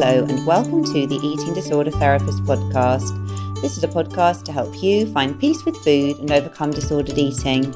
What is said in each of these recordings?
Hello and welcome to the Eating Disorder Therapist podcast. This is a podcast to help you find peace with food and overcome disordered eating.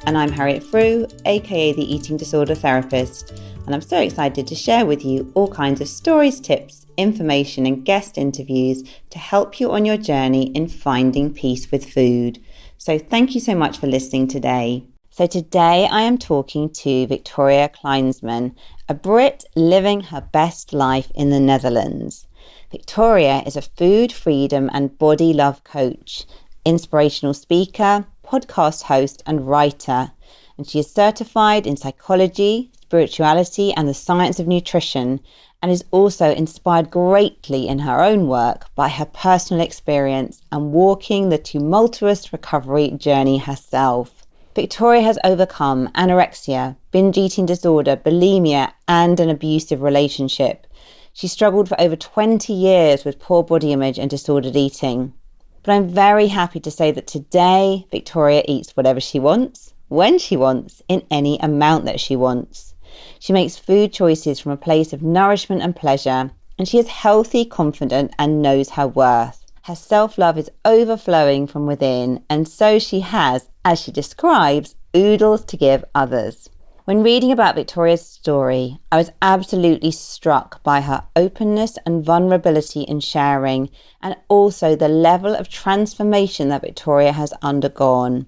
And I'm Harriet Frew, aka the Eating Disorder Therapist. And I'm so excited to share with you all kinds of stories, tips, information and guest interviews to help you on your journey in finding peace with food. So thank you so much for listening today. So today I am talking to Victoria Kleinsman, a Brit living her best life in the Netherlands. Victoria is a food freedom and body love coach, inspirational speaker, podcast host and writer, and she is certified in psychology, spirituality and the science of nutrition, and is also inspired greatly in her own work by her personal experience and walking the tumultuous recovery journey herself. Victoria has overcome anorexia, binge eating disorder, bulimia, and an abusive relationship. She struggled for over 20 years with poor body image and disordered eating. But I'm very happy to say that today, Victoria eats whatever she wants, when she wants, in any amount that she wants. She makes food choices from a place of nourishment and pleasure, and she is healthy, confident, and knows her worth. Her self-love is overflowing from within, and so she has, as she describes, oodles to give others. When reading about Victoria's story, I was absolutely struck by her openness and vulnerability in sharing, and also the level of transformation that Victoria has undergone.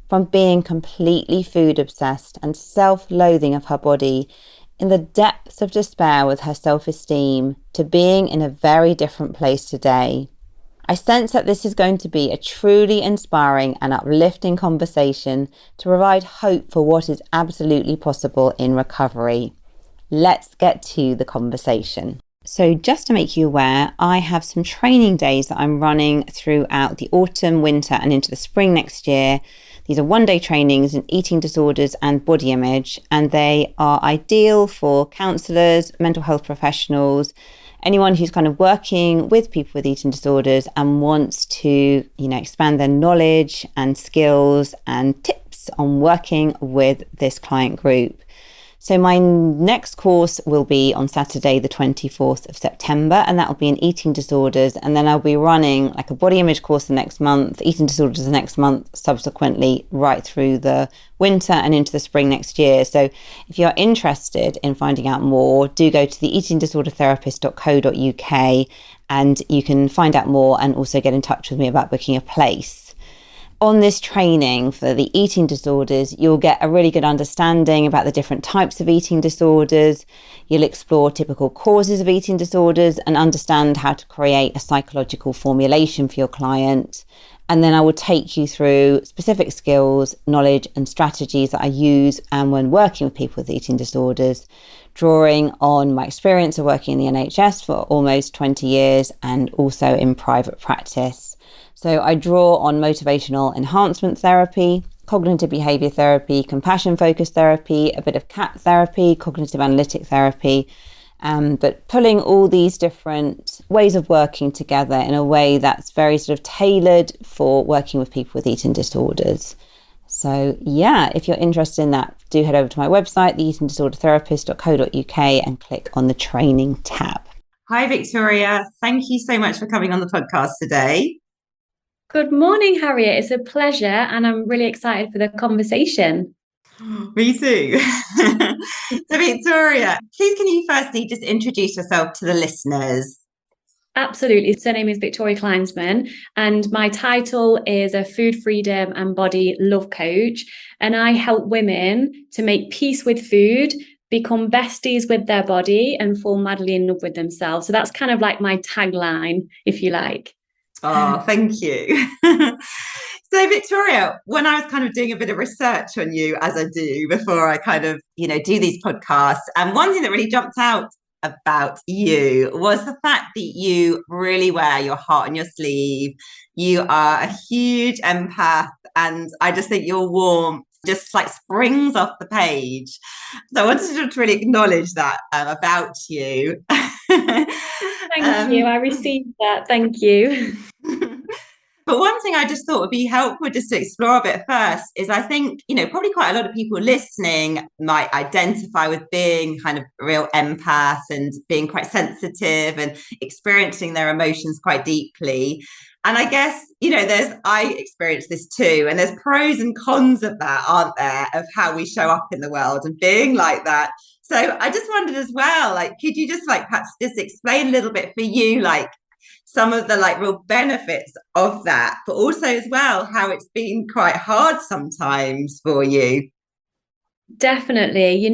From being completely food obsessed and self-loathing of her body, in the depths of despair with her self-esteem, to being in a very different place today. I sense that this is going to be a truly inspiring and uplifting conversation to provide hope for what is absolutely possible in recovery. Let's get to the conversation. So just to make you aware, I have some training days that I'm running throughout the autumn, winter and into the spring next year. These are one-day trainings in eating disorders and body image, and they are ideal for counsellors, mental health professionals, anyone who's kind of working with people with eating disorders and wants to, expand their knowledge and skills and tips on working with this client group. So my next course will be on Saturday, the 24th of September, and that will be in eating disorders. And then I'll be running like a body image course the next month, eating disorders the next month, subsequently right through the winter and into the spring next year. So if you're interested in finding out more, do go to the eatingdisordertherapist.co.uk and you can find out more and also get in touch with me about booking a place. On this training for the eating disorders, you'll get a really good understanding about the different types of eating disorders. You'll explore typical causes of eating disorders and understand how to create a psychological formulation for your client. And then I will take you through specific skills, knowledge and strategies that I use and when working with people with eating disorders, drawing on my experience of working in the NHS for almost 20 years and also in private practice. So I draw on motivational enhancement therapy, cognitive behaviour therapy, compassion-focused therapy, a bit of CAT therapy, cognitive analytic therapy, but pulling all these different ways of working together in a way that's very sort of tailored for working with people with eating disorders. So yeah, if you're interested in that, do head over to my website, theeatingdisordertherapist.co.uk and click on the training tab. Hi, Victoria. Thank you so much for coming on the podcast today. Good morning, Harriet. It's a pleasure and I'm really excited for the conversation. Me too. So Victoria, please can you firstly just introduce yourself to the listeners? Absolutely. So my name is Victoria Kleinsman and my title is a food freedom and body love coach. And I help women to make peace with food, become besties with their body and fall madly in love with themselves. So that's kind of like my tagline, if you like. Oh, thank you. So Victoria, when I was kind of doing a bit of research on you, as I do before I kind of, do these podcasts, and one thing that really jumped out about you was the fact that you really wear your heart on your sleeve. You are a huge empath, and I just think your warmth just like springs off the page. So I wanted to really acknowledge that about you. Thank you. I received that. Thank you. But one thing I just thought would be helpful just to explore a bit first is I think, probably quite a lot of people listening might identify with being kind of a real empath and being quite sensitive and experiencing their emotions quite deeply. And I guess, I experience this too. And there's pros and cons of that, aren't there, of how we show up in the world and being like that. So I just wondered as well, like, could you just perhaps just explain a little bit for you, like some of the real benefits of that, but also as well, how it's been quite hard sometimes for you? Definitely.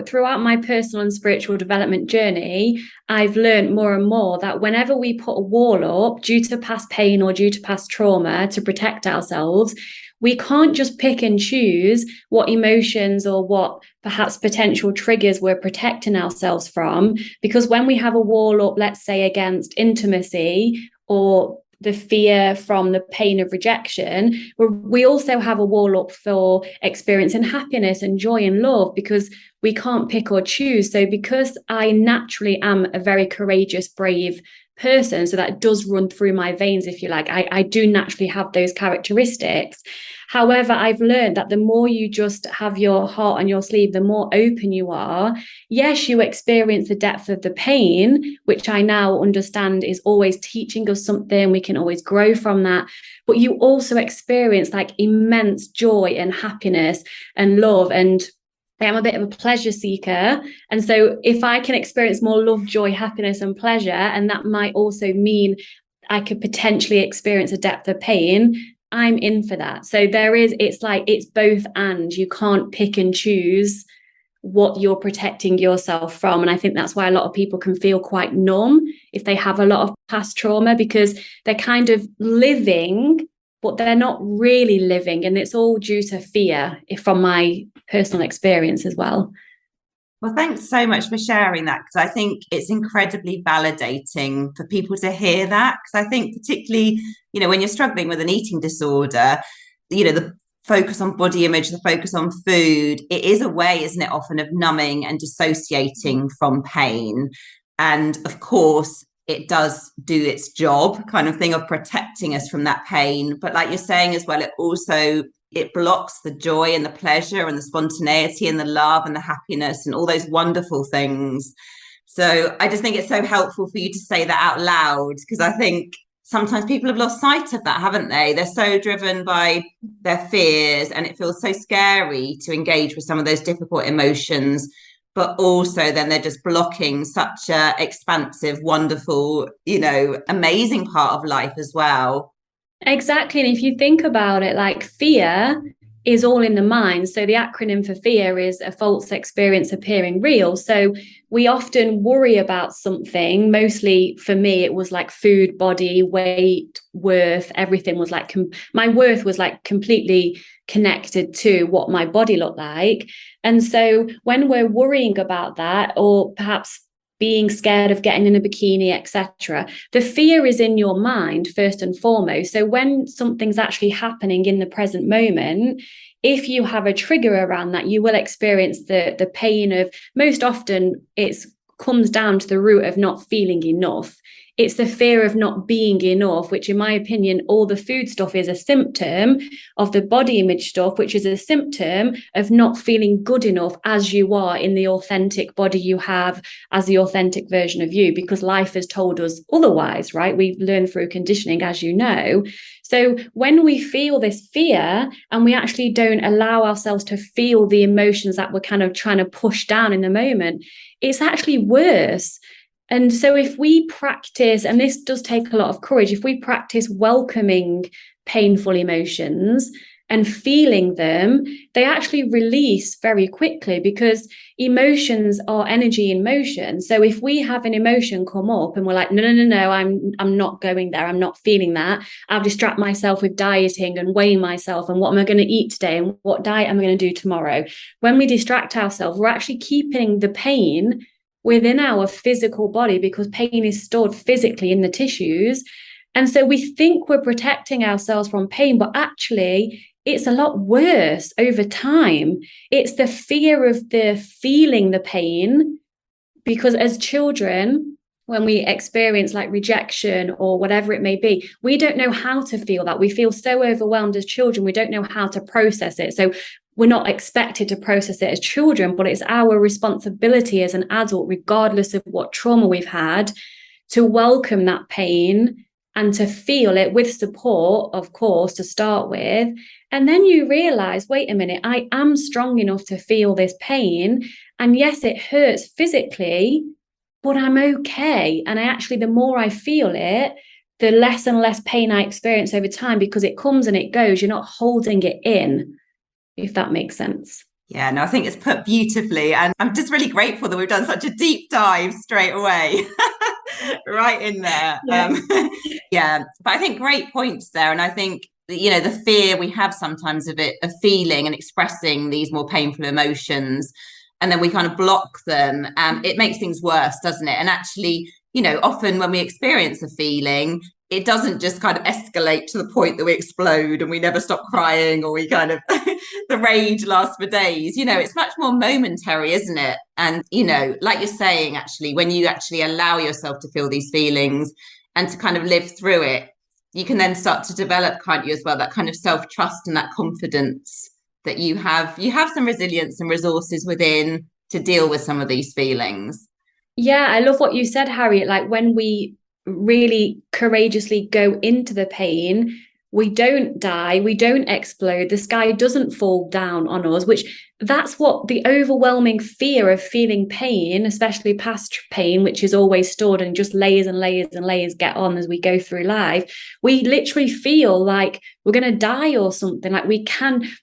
Throughout my personal and spiritual development journey, I've learned more and more that whenever we put a wall up due to past pain or due to past trauma to protect ourselves, we can't just pick and choose what emotions or what perhaps potential triggers we're protecting ourselves from. Because when we have a wall up, let's say against intimacy or the fear from the pain of rejection, we also have a wall up for experiencing happiness and joy and love, because we can't pick or choose. So because I naturally am a very courageous, brave person, so that does run through my veins, if you like, I do naturally have those characteristics. However, I've learned that the more you just have your heart on your sleeve, the more open you are. Yes, you experience the depth of the pain, which I now understand is always teaching us something. We can always grow from that. But you also experience immense joy and happiness and love. And I am a bit of a pleasure seeker. And so if I can experience more love, joy, happiness, and pleasure, and that might also mean I could potentially experience a depth of pain, I'm in for that. So it's both and. You can't pick and choose what you're protecting yourself from. And I think that's why a lot of people can feel quite numb if they have a lot of past trauma, because they're kind of living, but they're not really living. And it's all due to fear, from my personal experience as well. Well, thanks so much for sharing that, because I think it's incredibly validating for people to hear that. Because I think particularly, when you're struggling with an eating disorder, the focus on body image, the focus on food, it is a way, isn't it, often of numbing and dissociating from pain. And of course, it does do its job, kind of thing, of protecting us from that pain. But like you're saying as well, it blocks the joy and the pleasure and the spontaneity and the love and the happiness and all those wonderful things. So I just think it's so helpful for you to say that out loud, because I think sometimes people have lost sight of that, haven't they? They're so driven by their fears, and it feels so scary to engage with some of those difficult emotions. But also then they're just blocking such a expansive, wonderful, amazing part of life as well. Exactly. And if you think about it, fear is all in the mind. So the acronym for fear is a false experience appearing real. So we often worry about something. Mostly for me, it was food, body, weight, worth. Everything was my worth was completely connected to what my body looked like. And so when we're worrying about that, or perhaps being scared of getting in a bikini, etc., the fear is in your mind first and foremost. So when something's actually happening in the present moment, if you have a trigger around that, you will experience the pain of, most often it comes down to the root of not feeling enough. It's the fear of not being enough, which in my opinion, all the food stuff is a symptom of the body image stuff, which is a symptom of not feeling good enough as you are in the authentic body you have, as the authentic version of you, because life has told us otherwise, right? We've learned through conditioning, as you know. So when we feel this fear and we actually don't allow ourselves to feel the emotions that we're kind of trying to push down in the moment, it's actually worse. And so if we practice, and this does take a lot of courage, if we practice welcoming painful emotions and feeling them, they actually release very quickly, because emotions are energy in motion. So if we have an emotion come up and we're like, no, I'm not going there, I'm not feeling that, I'll distract myself with dieting and weighing myself and what am I going to eat today and what diet am I going to do tomorrow. When we distract ourselves, we're actually keeping the pain within our physical body, because pain is stored physically in the tissues. And so we think we're protecting ourselves from pain, but actually it's a lot worse over time. It's the fear of the feeling the pain, because as children, when we experience like rejection or whatever it may be, we don't know how to feel that. We feel so overwhelmed as children, we don't know how to process it. So we're not expected to process it as children, but it's our responsibility as an adult, regardless of what trauma we've had, to welcome that pain and to feel it with support, of course, to start with. And then you realize, wait a minute, I am strong enough to feel this pain. And yes, it hurts physically, but I'm okay. And I actually, the more I feel it, the less and less pain I experience over time, because it comes and it goes. You're not holding it in, if that makes sense. Yeah, no, I think it's put beautifully. And I'm just really grateful that we've done such a deep dive straight away. Right in there. Yeah. Yeah, but I think great points there. And I think, the fear we have sometimes of feeling and expressing these more painful emotions, and then we kind of block them, it makes things worse, doesn't it? And actually, often when we experience a feeling, it doesn't just kind of escalate to the point that we explode and we never stop crying, or we kind of the rage lasts for days. It's much more momentary, isn't it? And like you're saying, actually, when you actually allow yourself to feel these feelings and to kind of live through it, you can then start to develop, can't you, as well, that kind of self-trust and that confidence that you have some resilience and resources within to deal with some of these feelings. Yeah, I love what you said, Harriet. Like, when we really courageously go into the pain, we don't die, we don't explode, the sky doesn't fall down on us, which that's what the overwhelming fear of feeling pain, especially past pain, which is always stored and just layers and layers and layers get on as we go through life. We literally feel like we're going to die or something, like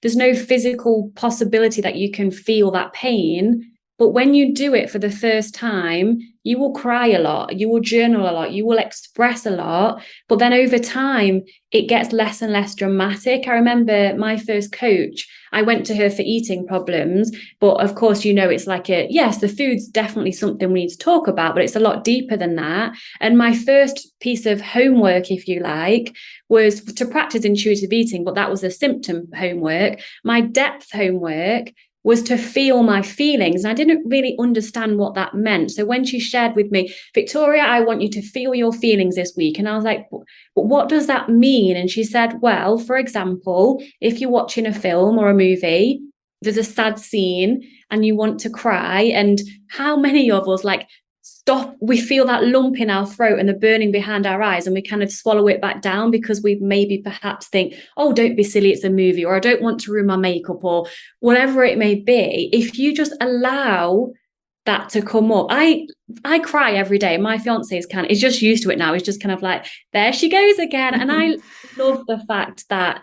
there's no physical possibility that you can feel that pain. But when you do it for the first time, you will cry a lot, you will journal a lot, you will express a lot. But then over time, it gets less and less dramatic. I remember my first coach, I went to her for eating problems. But of course, it's like yes, the food's definitely something we need to talk about, but it's a lot deeper than that. And my first piece of homework, if you like, was to practice intuitive eating, but that was a symptom homework. My depth homework was to feel my feelings. And I didn't really understand what that meant. So when she shared with me, Victoria, I want you to feel your feelings this week. And I was like, but what does that mean? And she said, well, for example, if you're watching a film or a movie, there's a sad scene and you want to cry. And how many of us stop, we feel that lump in our throat and the burning behind our eyes, and we kind of swallow it back down because we maybe perhaps think, oh, don't be silly, it's a movie, or I don't want to ruin my makeup, or whatever it may be. If you just allow that to come up, I cry every day. My fiance is just used to it now. He's just kind of like, there she goes again. And I love the fact that,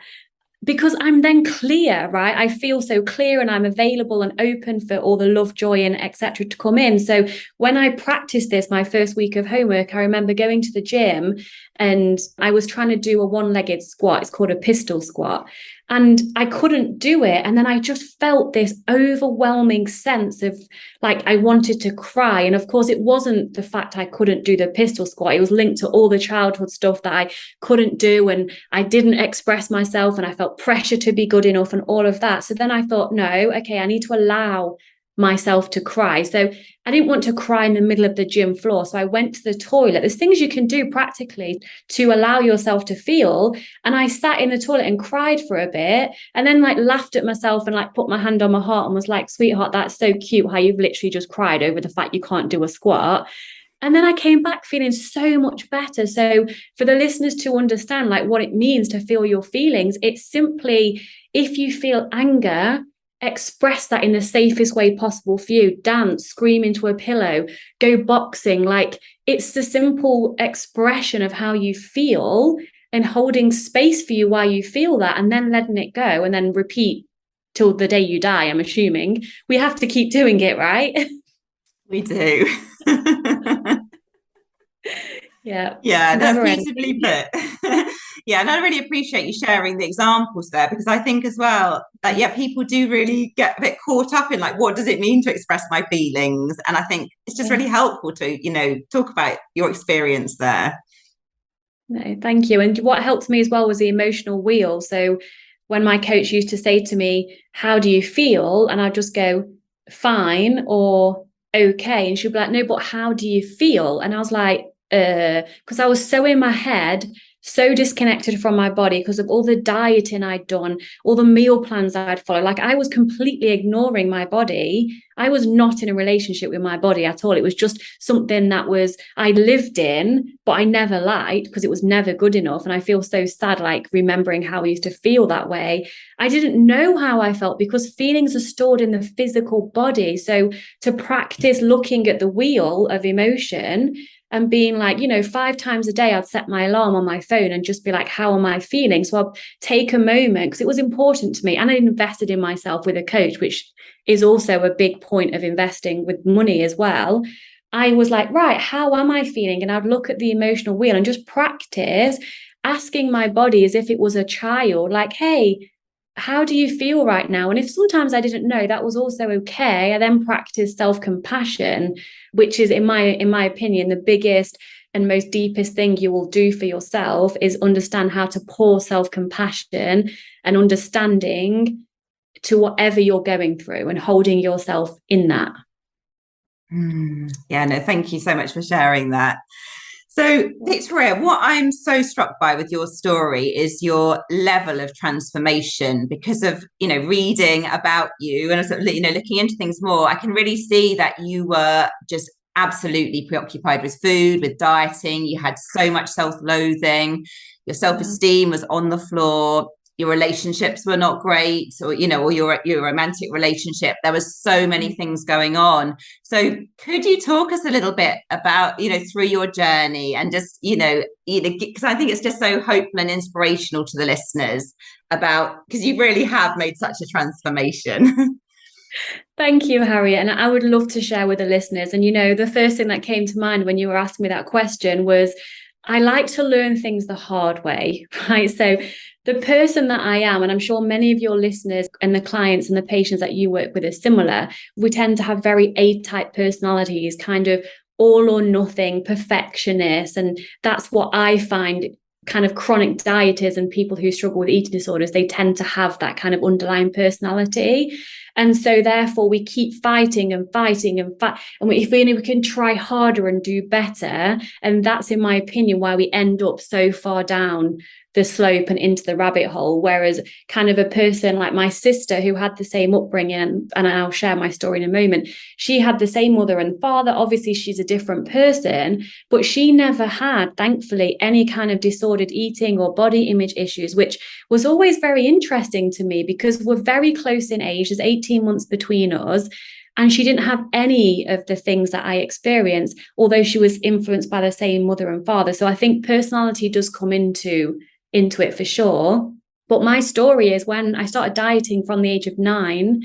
because I'm then clear, right? I feel so clear and I'm available and open for all the love, joy, and etc. to come in. So when I practiced this, my first week of homework, I remember going to the gym and I was trying to do a one-legged squat. It's called a pistol squat. And I couldn't do it. And then I just felt this overwhelming sense of I wanted to cry. And of course, it wasn't the fact I couldn't do the pistol squat. It was linked to all the childhood stuff that I couldn't do. And I didn't express myself and I felt pressure to be good enough and all of that. So then I thought, no, okay, I need to allow myself to cry. So I didn't want to cry in the middle of the gym floor. So I went to the toilet. There's things you can do practically to allow yourself to feel. And I sat in the toilet and cried for a bit, and then laughed at myself and put my hand on my heart and was like, sweetheart, that's so cute how you've literally just cried over the fact you can't do a squat. And then I came back feeling so much better. So for the listeners to understand what it means to feel your feelings, it's simply, if you feel anger, express that in the safest way possible for you. Dance, scream into a pillow, go boxing. It's the simple expression of how you feel and holding space for you while you feel that, and then letting it go, and then repeat till the day you die. I'm assuming we have to keep doing it, right? We do. Yeah, that's beautifully put. Yeah, and I really appreciate you sharing the examples there, because I think as well that people do really get a bit caught up in what does it mean to express my feelings, and I think it's just really helpful to talk about your experience there. No, thank you. And what helped me as well was the emotional wheel. So when my coach used to say to me, how do you feel? And I'd just go, fine, or okay. And she'd be like, no, but how do you feel? And I was like, because I was so in my head, so disconnected from my body because of all the dieting I'd done, all the meal plans I'd followed. Like I was completely ignoring my body. I was not in a relationship with my body at all. It was just something that I lived in, but I never liked because it was never good enough. And I feel so sad, like remembering how I used to feel that way. I didn't know how I felt because feelings are stored in the physical body. So to practice looking at the wheel of emotion and being like, 5 times a day, I'd set my alarm on my phone and just be like, how am I feeling? So I'll take a moment because it was important to me. And I invested in myself with a coach, which is also a big point of investing with money as well. I was like, right, how am I feeling? And I'd look at the emotional wheel and just practice asking my body as if it was a child, like, hey, how do you feel right now? And if sometimes I didn't know, that was also okay. I then practiced self-compassion, which is, in my opinion, the biggest and most deepest thing you will do for yourself is understand how to pour self-compassion and understanding to whatever you're going through and holding yourself in that. Yeah, no, thank you so much for sharing that. So, Victoria, what I'm so struck by with your story is your level of transformation because of, reading about you and, looking into things more. I can really see that you were just absolutely preoccupied with food, with dieting. You had so much self-loathing. Your self-esteem was on the floor. Your relationships were not great, or your romantic relationship. There was so many things going on. So could you talk us a little bit about, through your journey and just, because I think it's just so hopeful and inspirational to the listeners because you really have made such a transformation. Thank you, Harriet. And I would love to share with the listeners. And, the first thing that came to mind when you were asking me that question was, I like to learn things the hard way, right? So the person that I am, and I'm sure many of your listeners and the clients and the patients that you work with are similar, we tend to have very A-type personalities, kind of all or nothing, perfectionists. And that's what I find kind of chronic dieters and people who struggle with eating disorders, they tend to have that kind of underlying personality. And so therefore we keep fighting and fighting and fight. And if we can try harder and do better. And that's, in my opinion, why we end up so far down the slope and into the rabbit hole. Whereas kind of a person like my sister who had the same upbringing, and I'll share my story in a moment, she had the same mother and father. Obviously, she's a different person, but she never had, thankfully, any kind of disordered eating or body image issues, which was always very interesting to me because we're very close in age. There's 18 months between us. And she didn't have any of the things that I experienced, although she was influenced by the same mother and father. So I think personality does come into it for sure. But my story is when I started dieting from the age of 9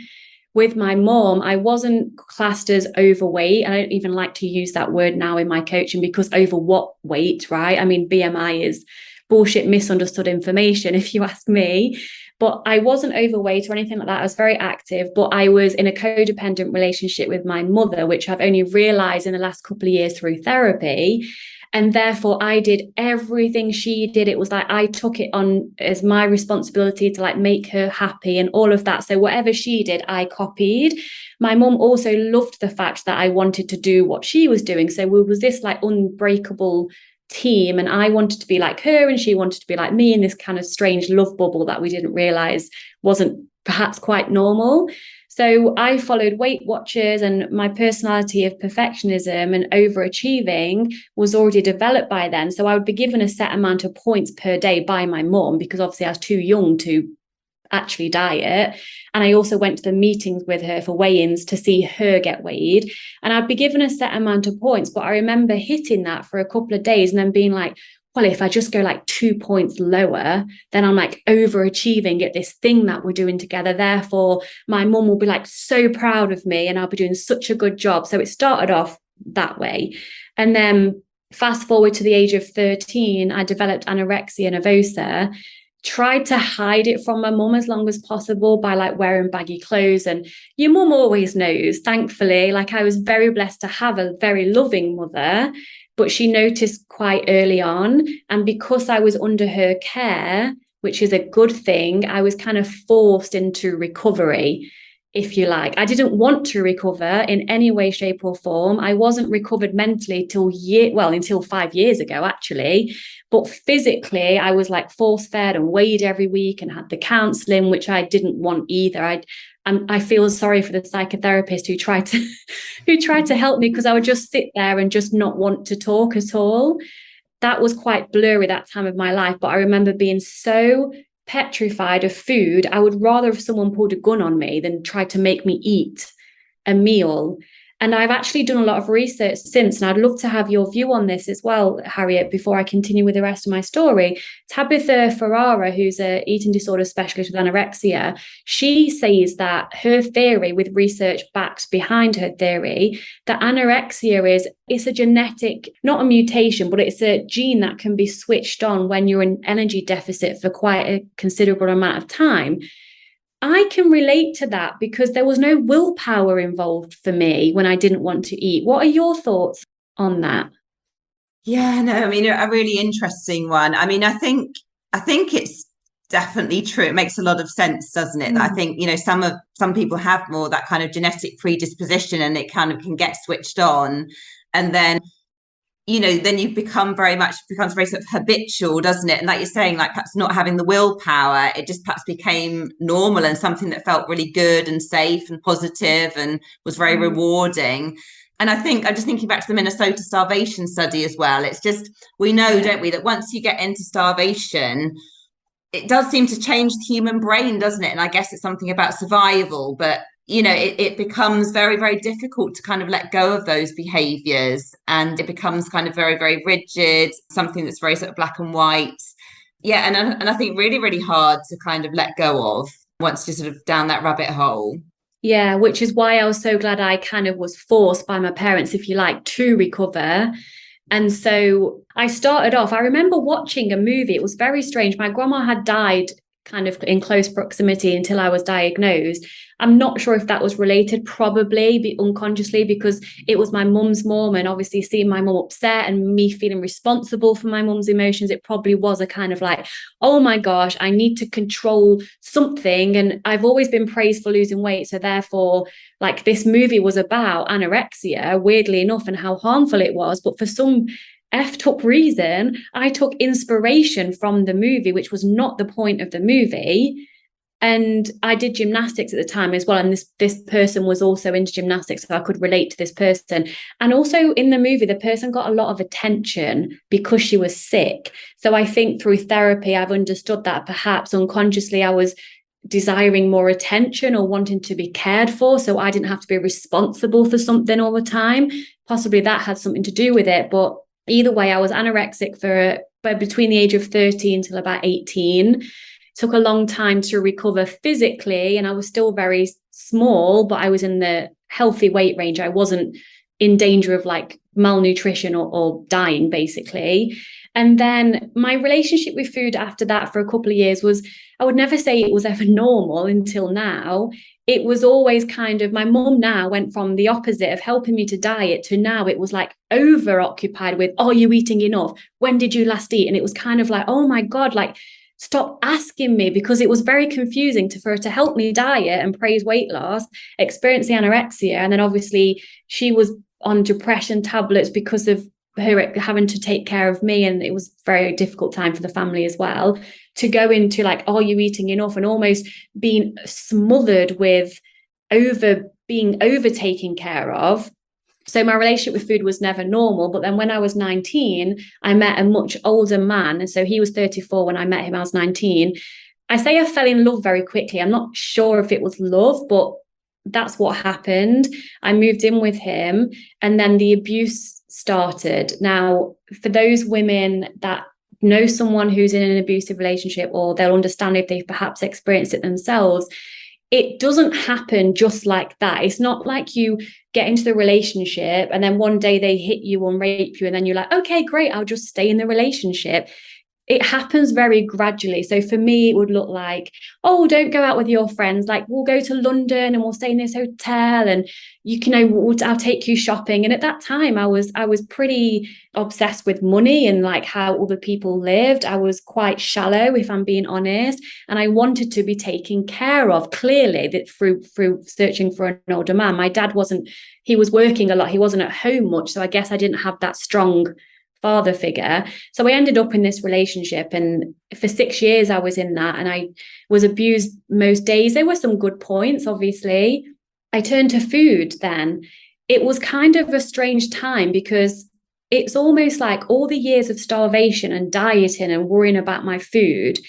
with my mom, I wasn't classed as overweight. I don't even like to use that word now in my coaching because over what weight, right? I mean, BMI is bullshit, misunderstood information, if you ask me. But I wasn't overweight or anything like that. I was very active, but I was in a codependent relationship with my mother, which I've only realized in the last couple of years through therapy. And therefore I did everything she did. It was like I took it on as my responsibility to like make her happy and all of that. So whatever she did, I copied. My mum also loved the fact that I wanted to do what she was doing. So we was this like unbreakable team, and I wanted to be like her and she wanted to be like me in this kind of strange love bubble that we didn't realize wasn't perhaps quite normal. So I followed Weight Watchers, and my personality of perfectionism and overachieving was already developed by then. So I would be given a set amount of points per day by my mum because obviously I was too young to actually diet. And I also went to the meetings with her for weigh-ins to see her get weighed. And I'd be given a set amount of points, but I remember hitting that for a couple of days and then being like, well, if I just go like 2 points lower, then I'm like overachieving at this thing that we're doing together. Therefore, my mum will be like so proud of me and I'll be doing such a good job. So it started off that way. And then fast forward to the age of 13, I developed anorexia nervosa, tried to hide it from my mum as long as possible by like wearing baggy clothes. And your mum always knows, thankfully, like I was very blessed to have a very loving mother, but she noticed quite early on. And because I was under her care, which is a good thing, I was kind of forced into recovery. if you like. I didn't want to recover in any way, shape, or form. I wasn't recovered mentally until 5 years ago, actually. But physically, I was like force fed and weighed every week and had the counselling, which I didn't want either. I feel sorry for the psychotherapist who tried to help me, because I would just sit there and just not want to talk at all. That was quite blurry, that time of my life. But I remember being so petrified of food. I would rather if someone pulled a gun on me than try to make me eat a meal. And I've actually done a lot of research since, and I'd love to have your view on this as well, Harriet, before I continue with the rest of my story. Tabitha Ferrara, who's an eating disorder specialist with anorexia, she says that her theory, with research backed behind her theory, that anorexia it's a genetic, not a mutation, but it's a gene that can be switched on when you're in energy deficit for quite a considerable amount of time. I can relate to that because there was no willpower involved for me when I didn't want to eat. What are your thoughts on that? Yeah, no, I mean, a really interesting one. I mean, I think it's definitely true. It makes a lot of sense, doesn't it? That I think, some people have more that kind of genetic predisposition, and it kind of can get switched on. And then then you becomes very sort of habitual, doesn't it? And like you're saying, like perhaps not having the willpower, it just perhaps became normal and something that felt really good and safe and positive and was very rewarding. And I think I'm just thinking back to the Minnesota starvation study as well. It's just, we know, don't we, that once you get into starvation, it does seem to change the human brain, doesn't it? And I guess it's something about survival, but it becomes very, very difficult to kind of let go of those behaviors, and it becomes kind of very, very rigid, something that's very sort of black and white. Yeah, and I think really, really hard to kind of let go of once you're sort of down that rabbit hole. Yeah, which is why I was so glad I kind of was forced by my parents, if you like, to recover. And so I started off, I remember watching a movie. It was very strange. My grandma had died kind of in close proximity until I was diagnosed. I'm not sure if that was related, probably unconsciously, because it was my mum's mum, and obviously seeing my mum upset and me feeling responsible for my mum's emotions, it probably was a kind of like, oh my gosh, I need to control something. And I've always been praised for losing weight. So therefore, like, this movie was about anorexia, weirdly enough, and how harmful it was. But for some effed up reason, I took inspiration from the movie, which was not the point of the movie. And I did gymnastics at the time as well. And this person was also into gymnastics, so I could relate to this person. And also in the movie, the person got a lot of attention because she was sick. So I think through therapy, I've understood that perhaps unconsciously I was desiring more attention or wanting to be cared for. So I didn't have to be responsible for something all the time. Possibly that had something to do with it. But either way, I was anorexic for between the age of 13 until about 18. Took a long time to recover physically, and I was still very small, but I was in the healthy weight range. I wasn't in danger of like malnutrition or dying, basically. And then my relationship with food after that for a couple of years was, I would never say it was ever normal until now. It was always kind of, my mum now went from the opposite of helping me to diet to now it was like over occupied with, are you eating enough? When did you last eat? And it was kind of like, oh my God, like, stop asking me, because it was very confusing for her to help me diet and praise weight loss, experience the anorexia. And then obviously she was on depression tablets because of her having to take care of me. And it was a very difficult time for the family as well, to go into like, are you eating enough? And almost being smothered with being overtaken care of. So my relationship with food was never normal. But then when I was 19, I met a much older man. And so he was 34 when I met him. I was 19. I say I fell in love very quickly. I'm not sure if it was love, but that's what happened. I moved in with him, and then the abuse started. Now, for those women that know someone who's in an abusive relationship, or they'll understand if they've perhaps experienced it themselves, it doesn't happen just like that. It's not like you get into the relationship and then one day they hit you and rape you and then you're like, okay, great, I'll just stay in the relationship. it happens very gradually. So for me, it would look like, oh, don't go out with your friends. Like, we'll go to London and we'll stay in this hotel, and I'll take you shopping. And at that time, I was pretty obsessed with money and like how other people lived. I was quite shallow, if I'm being honest, and I wanted to be taken care of. Clearly, that through searching for an older man. My dad he was working a lot. He wasn't at home much, so I guess I didn't have that strong father figure. So I ended up in this relationship, and for 6 years I was in that, and I was abused most days. There were some good points, obviously. I turned to food then. It was kind of a strange time, because it's almost like all the years of starvation and dieting and worrying about my food,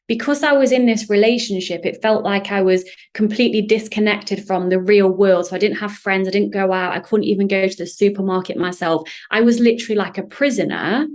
because I was in this relationship, it felt like I was completely disconnected from the real world. So I didn't have friends. I didn't go out. I couldn't even go to the supermarket myself. I was literally like a prisoner.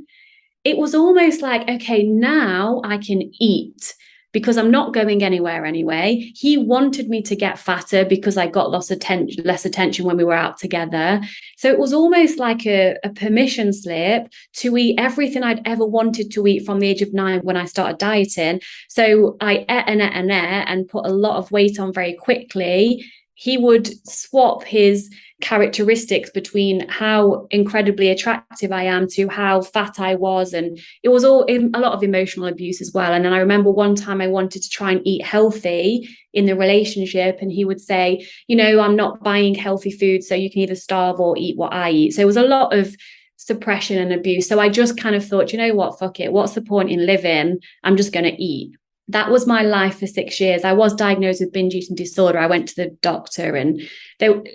It was almost like, okay, now I can eat because I'm not going anywhere anyway. He wanted me to get fatter because I got less attention when we were out together. So it was almost like a permission slip to eat everything I'd ever wanted to eat from the age of 9 when I started dieting. So I ate and put a lot of weight on very quickly. He would swap his characteristics between how incredibly attractive I am to how fat I was. And it was all a lot of emotional abuse as well. And then I remember one time I wanted to try and eat healthy in the relationship, and he would say, I'm not buying healthy food, so you can either starve or eat what I eat. So it was a lot of suppression and abuse. So I just kind of thought, what, fuck it. What's the point in living? I'm just going to eat. That was my life for 6 years. I was diagnosed with binge eating disorder. I went to the doctor, and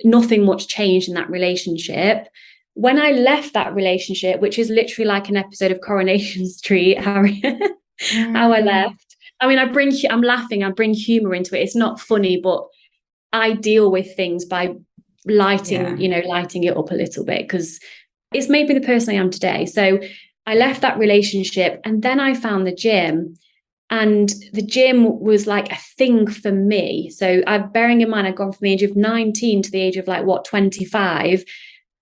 nothing much changed in that relationship. When I left that relationship, which is literally like an episode of Coronation Street, Harry, how I left. I mean, I'm laughing, I bring humor into it. It's not funny, but I deal with things by lighting it up a little bit, because it's made me the person I am today. So I left that relationship, and then I found the gym. And the gym was like a thing for me. So bearing in mind, I'd gone from the age of 19 to the age of 25,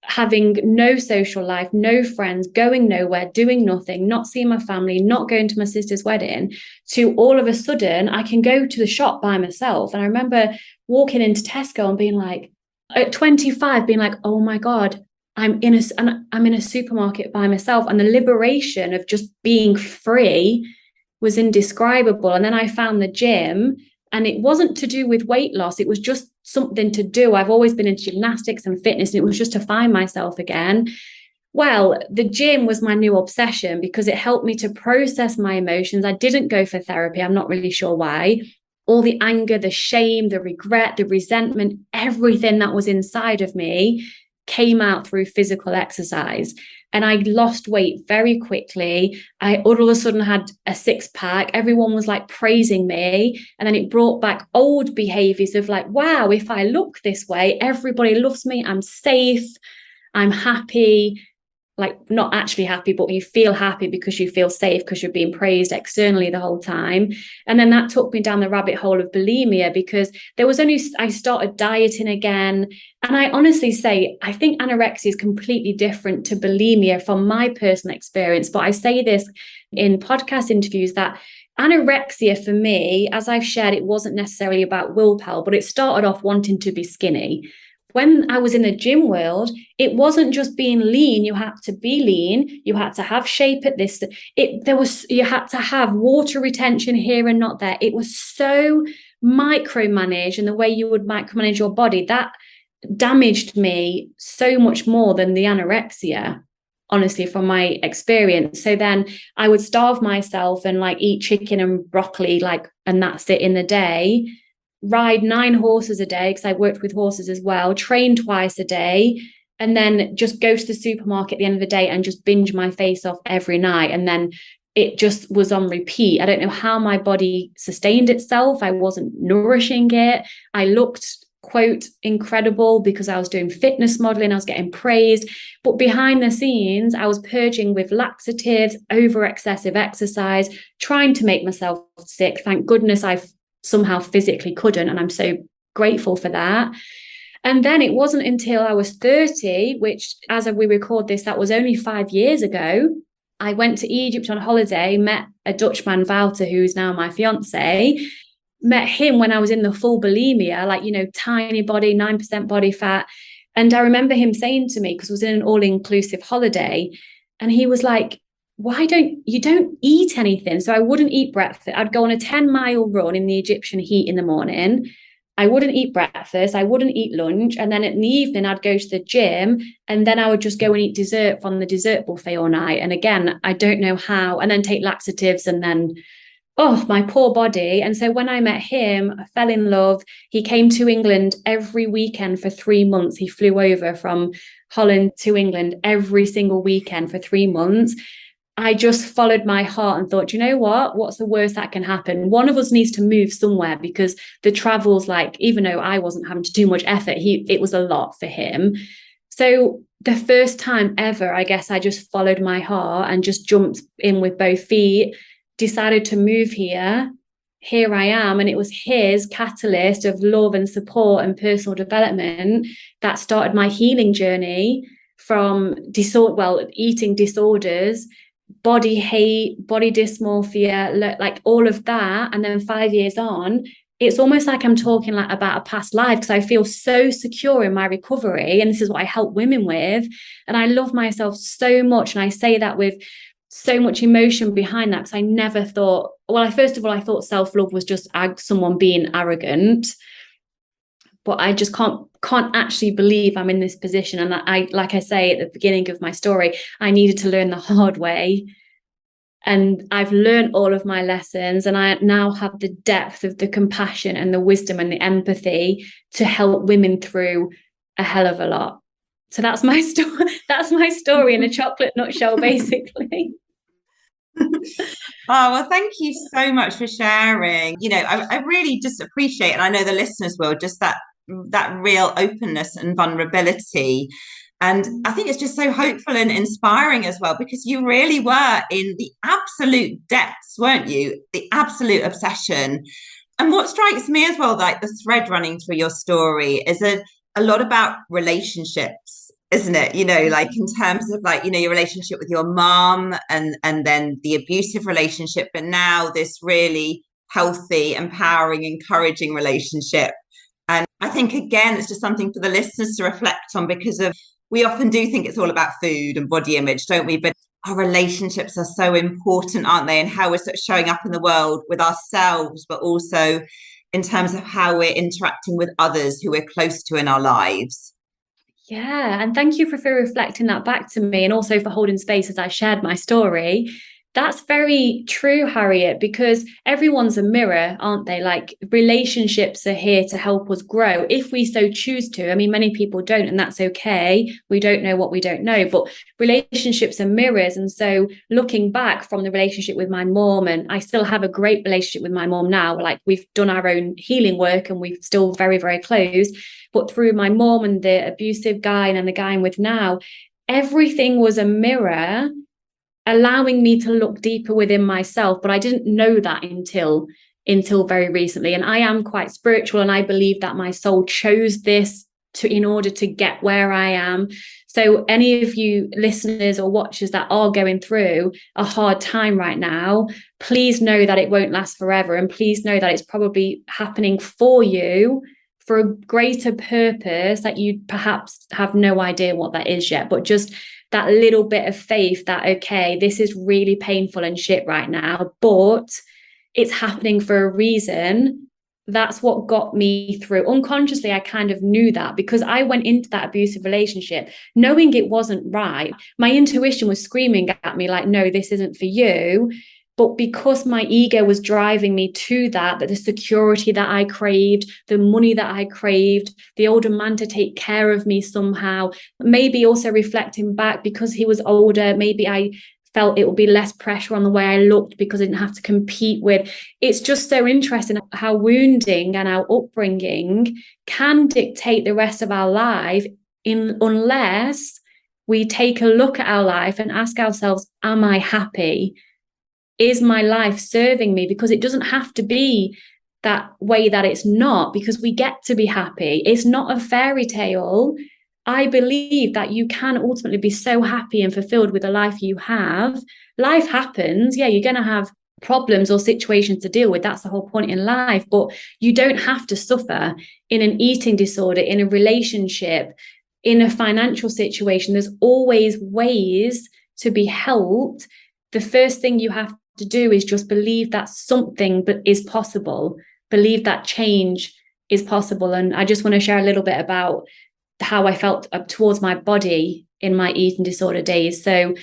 having no social life, no friends, going nowhere, doing nothing, not seeing my family, not going to my sister's wedding, to all of a sudden I can go to the shop by myself. And I remember walking into Tesco and being like, at 25, being like, oh my God, I'm in a supermarket by myself. And the liberation of just being free was indescribable. And then I found the gym, and it wasn't to do with weight loss. It was just something to do. I've always been into gymnastics and fitness, and it was just to find myself again. Well, the gym was my new obsession because it helped me to process my emotions. I didn't go for therapy. I'm not really sure why. All the anger, the shame, the regret, the resentment, everything that was inside of me came out through physical exercise. And I lost weight very quickly. I all of a sudden had a 6-pack. Everyone was like praising me. And then it brought back old behaviors of like, wow, if I look this way, everybody loves me. I'm safe. I'm happy. Like, not actually happy, but you feel happy because you feel safe because you're being praised externally the whole time. And then that took me down the rabbit hole of bulimia, because I started dieting again. And I honestly say, I think anorexia is completely different to bulimia from my personal experience. But I say this in podcast interviews that anorexia for me, as I've shared, it wasn't necessarily about willpower, but it started off wanting to be skinny. When I was in the gym world, it wasn't just being lean. You had to be lean. You had to have shape at this. You had to have water retention here and not there. It was so micromanaged, and the way you would micromanage your body, that damaged me so much more than the anorexia, honestly, from my experience. So then I would starve myself and eat chicken and broccoli, and that's it in the day. Ride 9 horses a day, because I worked with horses as well, train twice a day, and then just go to the supermarket at the end of the day and just binge my face off every night. And then it just was on repeat. I don't know how my body sustained itself. I wasn't nourishing it. I looked, quote, incredible because I was doing fitness modeling. I was getting praised. But behind the scenes, I was purging with laxatives, over excessive exercise, trying to make myself sick. Thank goodness I've somehow physically couldn't, and I'm so grateful for that. And then it wasn't until I was 30, which as we record this, that was only 5 years ago, I went to Egypt on holiday, met a Dutchman, Wouter, who's now my fiance. Met him when I was in the full bulimia, like, tiny body, 9% body fat. And I remember him saying to me, because I was in an all-inclusive holiday, and he was like, why don't you eat anything? So I wouldn't eat breakfast. I'd go on a 10-mile run in the Egyptian heat in the morning. I wouldn't eat breakfast. I wouldn't eat lunch. And then in the evening, I'd go to the gym, and then I would just go and eat dessert from the dessert buffet all night. And again, I don't know how, and then take laxatives, and then my poor body. And so when I met him, I fell in love. He came to England every weekend for 3 months. He flew over from Holland to England every single weekend for 3 months. I just followed my heart and thought, you know what? What's the worst that can happen? One of us needs to move somewhere, because the travel's like, even though I wasn't having to do much effort, it was a lot for him. So the first time ever, I guess I just followed my heart and just jumped in with both feet, decided to move here. Here I am. And it was his catalyst of love and support and personal development that started my healing journey from eating disorders, body hate, body dysmorphia, like all of that. And then 5 years on, it's almost like I'm talking like about a past life, because I feel so secure in my recovery. And this is what I help women with. And I love myself so much. And I say that with so much emotion behind that, because I never thought, first of all, I thought self-love was just someone being arrogant. But I just can't actually believe I'm in this position. And I, like I say at the beginning of my story, I needed to learn the hard way. And I've learned all of my lessons, and I now have the depth of the compassion and the wisdom and the empathy to help women through a hell of a lot. So that's my story. That's my story in a chocolate nutshell, basically. Well, thank you so much for sharing. I really just appreciate, and I know the listeners will, just that real openness and vulnerability. And I think it's just so hopeful and inspiring as well, because you really were in the absolute depths, weren't you? The absolute obsession. And what strikes me as well, like the thread running through your story, is a lot about relationships, isn't it? Like in terms of like, your relationship with your mom, and then the abusive relationship, but now this really healthy, empowering, encouraging relationship. And I think, again, it's just something for the listeners to reflect on, because we often do think it's all about food and body image, don't we? But our relationships are so important, aren't they? And how we're sort of showing up in the world with ourselves, but also in terms of how we're interacting with others who we're close to in our lives. Yeah. And thank you for reflecting that back to me, and also for holding space as I shared my story. That's very true, Harriet, because everyone's a mirror, aren't they? Like, relationships are here to help us grow if we so choose to. I mean, many people don't, and that's okay. We don't know what we don't know, but relationships are mirrors. And so looking back from the relationship with my mom, and I still have a great relationship with my mom now, like we've done our own healing work and we're still very, very close. But through my mom and the abusive guy and the guy I'm with now, everything was a mirror, allowing me to look deeper within myself. But I didn't know that until very recently. And I am quite spiritual, and I believe that my soul chose this in order to get where I am. So any of you listeners or watchers that are going through a hard time right now, please know that it won't last forever. And please know that it's probably happening for you for a greater purpose that you perhaps have no idea what that is yet. But just that little bit of faith that, okay, this is really painful and shit right now, but it's happening for a reason. That's what got me through. Unconsciously, I kind of knew that, because I went into that abusive relationship knowing it wasn't right. My intuition was screaming at me like, no, this isn't for you. But because my ego was driving me to that the security that I craved, the money that I craved, the older man to take care of me somehow, maybe also reflecting back, because he was older, maybe I felt it would be less pressure on the way I looked because I didn't have to compete with. It's just so interesting how wounding and our upbringing can dictate the rest of our life, unless we take a look at our life and ask ourselves, am I happy? Is my life serving me? Because it doesn't have to be that way that it's not, because we get to be happy. It's not a fairy tale. I believe that you can ultimately be so happy and fulfilled with the life you have. Life happens. Yeah, you're going to have problems or situations to deal with. That's the whole point in life. But you don't have to suffer in an eating disorder, in a relationship, in a financial situation. There's always ways to be helped. The first thing you have to do is just believe that something is possible. Believe that change is possible. And I just want to share a little bit about how I felt towards my body in my eating disorder days. So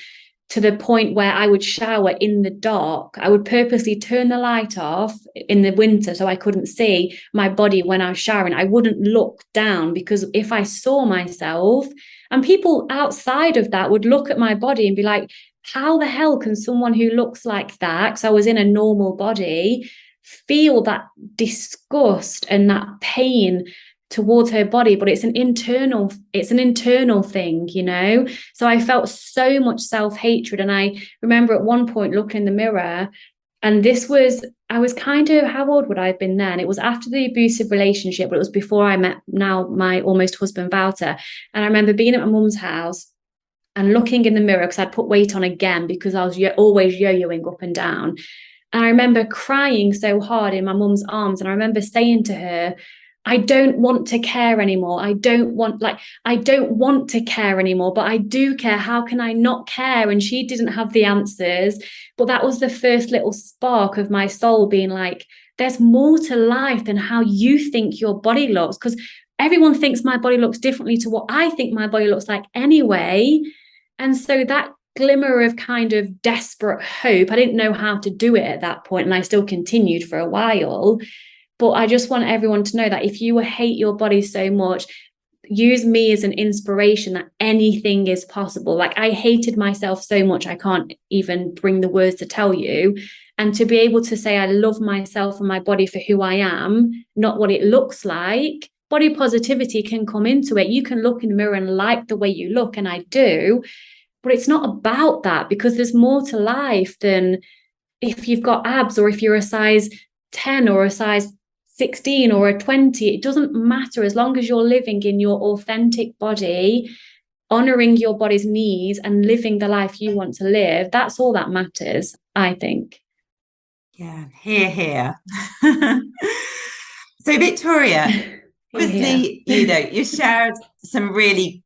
to the point where I would shower in the dark. I would purposely turn the light off in the winter so I couldn't see my body when I was showering. I wouldn't look down, because if I saw myself, and people outside of that would look at my body and be like, how the hell can someone who looks like that, because I was in a normal body, feel that disgust and that pain towards her body? But it's an internal thing, you know. So I felt so much self-hatred. And I remember at one point looking in the mirror, and I was kind of, how old would I have been then? It was after the abusive relationship, but it was before I met now my almost husband Wouter. And I remember being at my mum's house and looking in the mirror, because I'd put weight on again because I was always yo-yoing up and down. And I remember crying so hard in my mum's arms. And I remember saying to her, I don't want to care anymore. I don't want to care anymore, but I do care. How can I not care? And she didn't have the answers. But that was the first little spark of my soul being like, there's more to life than how you think your body looks. Because everyone thinks my body looks differently to what I think my body looks like anyway. And so that glimmer of kind of desperate hope, I didn't know how to do it at that point, and I still continued for a while. But I just want everyone to know that if you hate your body so much, use me as an inspiration that anything is possible. Like, I hated myself so much, I can't even bring the words to tell you. And to be able to say I love myself and my body for who I am, not what it looks like. Body positivity can come into it. You can look in the mirror and like the way you look, and I do. But it's not about that, because there's more to life than if you've got abs or if you're a size 10 or a size 16 or a 20. It doesn't matter, as long as you're living in your authentic body, honoring your body's needs and living the life you want to live. That's all that matters, I think. Yeah, here. So Victoria, obviously, you shared some really,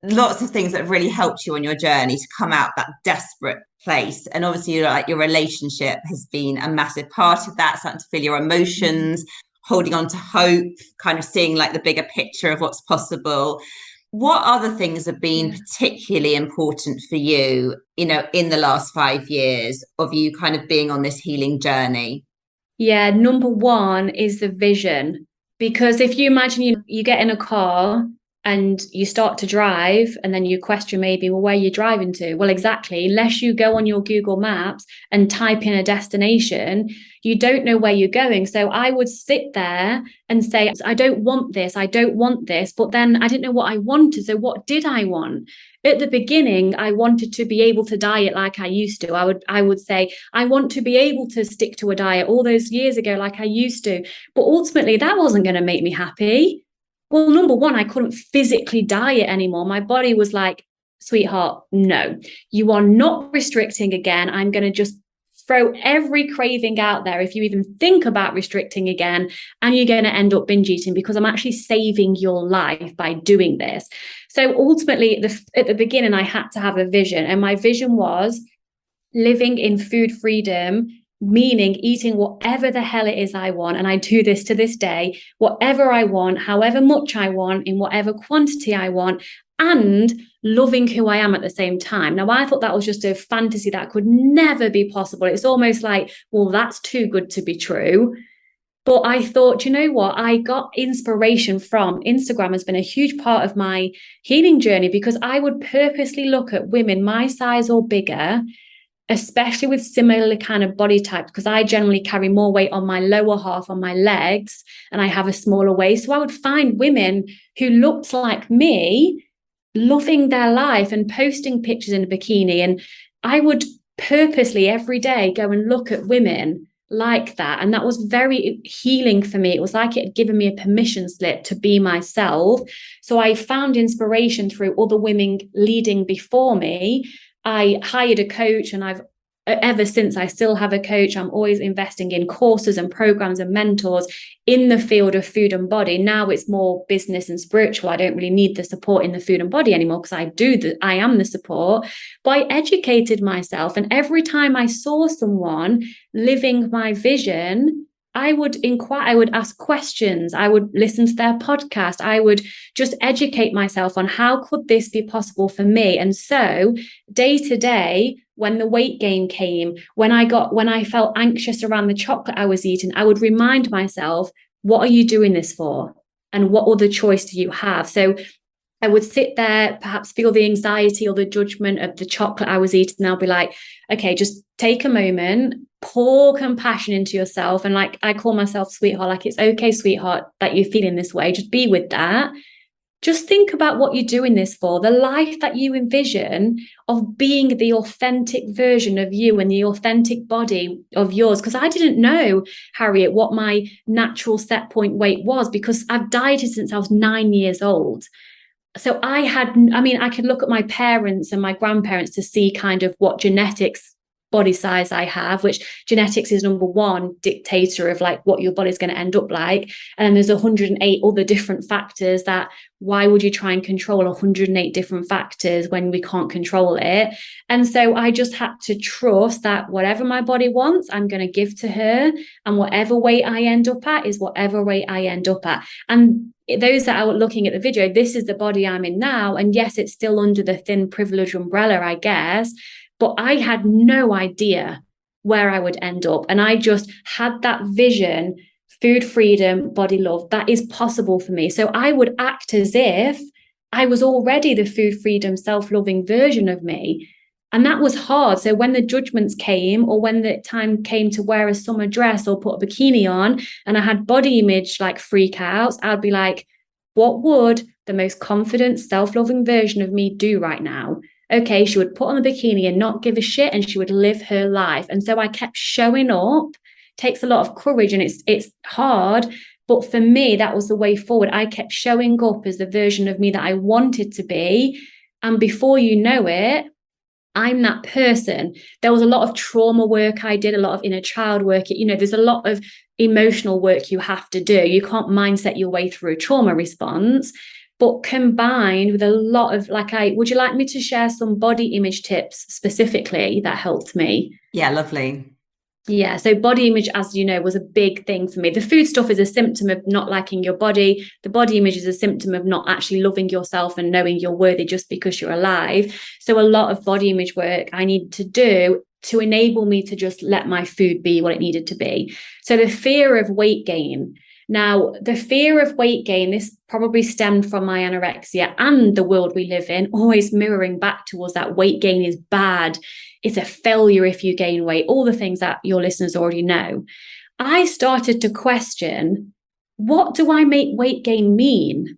lots of things that have really helped you on your journey to come out that desperate place. And obviously, like, your relationship has been a massive part of that, starting to feel your emotions, holding on to hope, kind of seeing like the bigger picture of what's possible. What other things have been particularly important for you, in the last 5 years of you kind of being on this healing journey? Yeah, number one is the vision. Because if you imagine you get in a car and you start to drive, and then you question maybe, well, where are you driving to? Well, exactly. Unless you go on your Google Maps and type in a destination, you don't know where you're going. So I would sit there and say, I don't want this. I don't want this. But then I didn't know what I wanted. So what did I want? At the beginning, I wanted to be able to diet like I used to. I would say, I want to be able to stick to a diet all those years ago like I used to. But ultimately, that wasn't going to make me happy. Well, number one, I couldn't physically diet anymore. My body was like, sweetheart, no, you are not restricting again. I'm going to just throw every craving out there if you even think about restricting again, and you're going to end up binge eating, because I'm actually saving your life by doing this. So ultimately, at the beginning, I had to have a vision, and my vision was living in food freedom, meaning eating whatever the hell it is I want. And I do this to this day, whatever I want, however much I want, in whatever quantity I want, and loving who I am at the same time. Now, I thought that was just a fantasy that could never be possible. It's almost like, well, that's too good to be true. But I thought, you know what? I got inspiration from Instagram. Has been a huge part of my healing journey, because I would purposely look at women my size or bigger, especially with similar kind of body types, because I generally carry more weight on my lower half, on my legs, and I have a smaller waist. So I would find women who looked like me, loving their life and posting pictures in a bikini. And I would purposely every day go and look at women like that. And that was very healing for me. It was like it had given me a permission slip to be myself. So I found inspiration through other women leading before me. I hired a coach, and I've ever since, I still have a coach. I'm always investing in courses and programs and mentors in the field of food and body. Now it's more business and spiritual. I don't really need the support in the food and body anymore, because I am the support. But I educated myself, and every time I saw someone living my vision, I would inquire, I would ask questions, I would listen to their podcast, I would just educate myself on how could this be possible for me. And so day to day, when the weight gain came, when I felt anxious around the chocolate I was eating, I would remind myself, what are you doing this for? And what other choice do you have? So I would sit there, perhaps feel the anxiety or the judgment of the chocolate I was eating. And I'll be like, okay, just take a moment, pour compassion into yourself. And like, I call myself sweetheart, like, it's okay, sweetheart, that you're feeling this way. Just be with that. Just think about what you're doing this for, the life that you envision of being the authentic version of you and the authentic body of yours. Because I didn't know, Harriet, what my natural set point weight was, because I've dieted since I was 9 years old. So I could look at my parents and my grandparents to see kind of what genetics body size I have, which genetics is number one dictator of like what your body's going to end up like. And then there's 108 other different factors that, why would you try and control 108 different factors when we can't control it? And so I just had to trust that whatever my body wants, I'm going to give to her. And whatever weight I end up at is whatever weight I end up at. And those that are looking at the video, this is the body I'm in now. And yes, it's still under the thin privilege umbrella, I guess. But I had no idea where I would end up. And I just had that vision, food freedom, body love, that is possible for me. So I would act as if I was already the food freedom, self-loving version of me. And that was hard. So when the judgments came, or when the time came to wear a summer dress or put a bikini on, and I had body image like freakouts, I'd be like, what would the most confident, self-loving version of me do right now? Okay, she would put on the bikini and not give a shit, and she would live her life. And so I kept showing up. It takes a lot of courage, and it's hard. But for me, that was the way forward. I kept showing up as the version of me that I wanted to be. And before you know it, I'm that person. There was a lot of trauma work I did, a lot of inner child work. There's a lot of emotional work you have to do. You can't mindset your way through a trauma response. But combined with a lot of would you like me to share some body image tips specifically that helped me? Yeah, lovely. Yeah, so body image, as you know, was a big thing for me. The food stuff is a symptom of not liking your body. The body image is a symptom of not actually loving yourself and knowing you're worthy just because you're alive. So a lot of body image work I needed to do to enable me to just let my food be what it needed to be. So the fear of weight gain. Now, the fear of weight gain, this probably stemmed from my anorexia and the world we live in, always mirroring back towards that weight gain is bad. It's a failure if you gain weight, all the things that your listeners already know. I started to question, what do I make weight gain mean?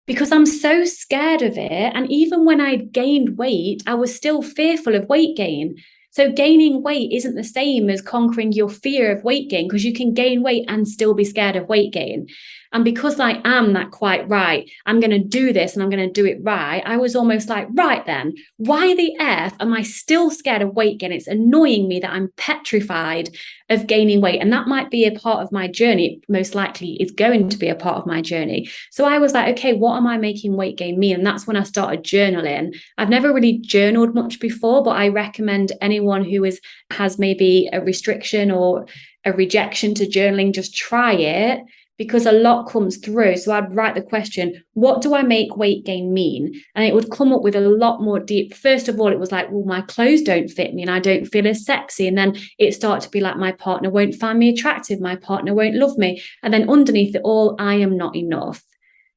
Because I'm so scared of it. And even when I'd gained weight, I was still fearful of weight gain. So gaining weight isn't the same as conquering your fear of weight gain, because you can gain weight and still be scared of weight gain. And because I am that quite right, I'm going to do this and I'm going to do it right. I was almost like, right then, why the F am I still scared of weight gain? It's annoying me that I'm petrified of gaining weight. And that might be a part of my journey. Most likely it's going to be a part of my journey. So I was like, okay, what am I making weight gain mean? And that's when I started journaling. I've never really journaled much before, but I recommend anyone who has maybe a restriction or a rejection to journaling, just try it, because a lot comes through. So I'd write the question, what do I make weight gain mean? And it would come up with a lot more deep. First of all, it was like, well, my clothes don't fit me and I don't feel as sexy. And then it started to be like, my partner won't find me attractive. My partner won't love me. And then underneath it all, I am not enough.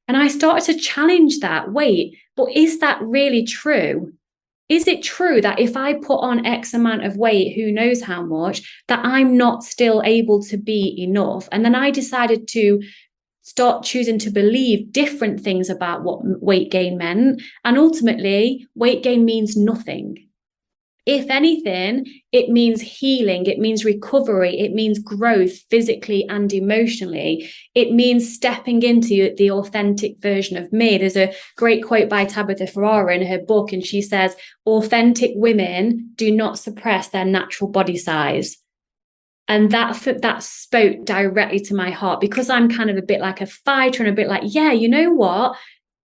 And I started to challenge that. Wait, but is that really true? Is it true that if I put on X amount of weight, who knows how much, that I'm not still able to be enough? And then I decided to start choosing to believe different things about what weight gain meant. And ultimately, weight gain means nothing. If anything, it means healing, it means recovery, it means growth physically and emotionally. It means stepping into the authentic version of me. There's a great quote by Tabitha Ferrara in her book, and she says, authentic women do not suppress their natural body size. And that spoke directly to my heart, because I'm kind of a bit like a fighter and a bit like, yeah, you know what?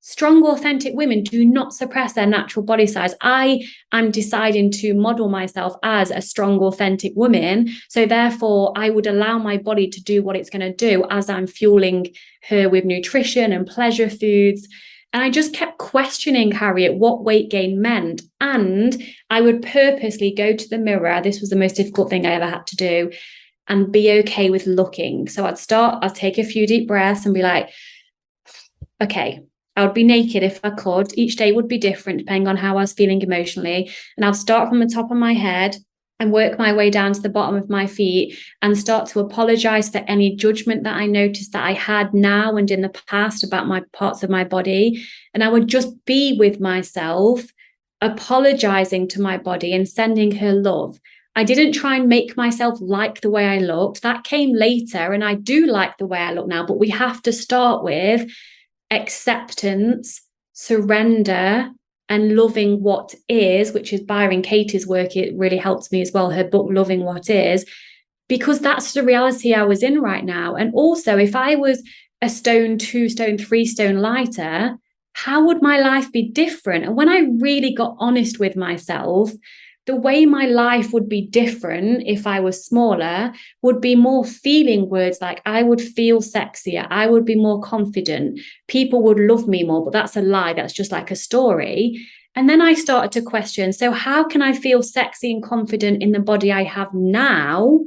Strong, authentic women do not suppress their natural body size. I am deciding to model myself as a strong, authentic woman. So therefore, I would allow my body to do what it's going to do as I'm fueling her with nutrition and pleasure foods. And I just kept questioning, Harriet, what weight gain meant. And I would purposely go to the mirror. This was the most difficult thing I ever had to do, and be okay with looking. So I'd take a few deep breaths and be like, okay, I would be naked if I could. Each day would be different depending on how I was feeling emotionally. And I'll start from the top of my head and work my way down to the bottom of my feet and start to apologize for any judgment that I noticed that I had now and in the past about my parts of my body. And I would just be with myself, apologizing to my body and sending her love. I didn't try and make myself like the way I looked. That came later, and I do like the way I look now, but we have to start with acceptance, surrender, and loving what is, which is Byron Katie's work. It really helps me as well, her book, Loving What Is, because that's the reality I was in right now. And also, if I was a stone, 2 stone, 3 stone lighter, how would my life be different? And when I really got honest with myself, the way my life would be different if I was smaller would be more feeling words like I would feel sexier, I would be more confident, people would love me more. But that's a lie. That's just like a story. And then I started to question, so how can I feel sexy and confident in the body I have now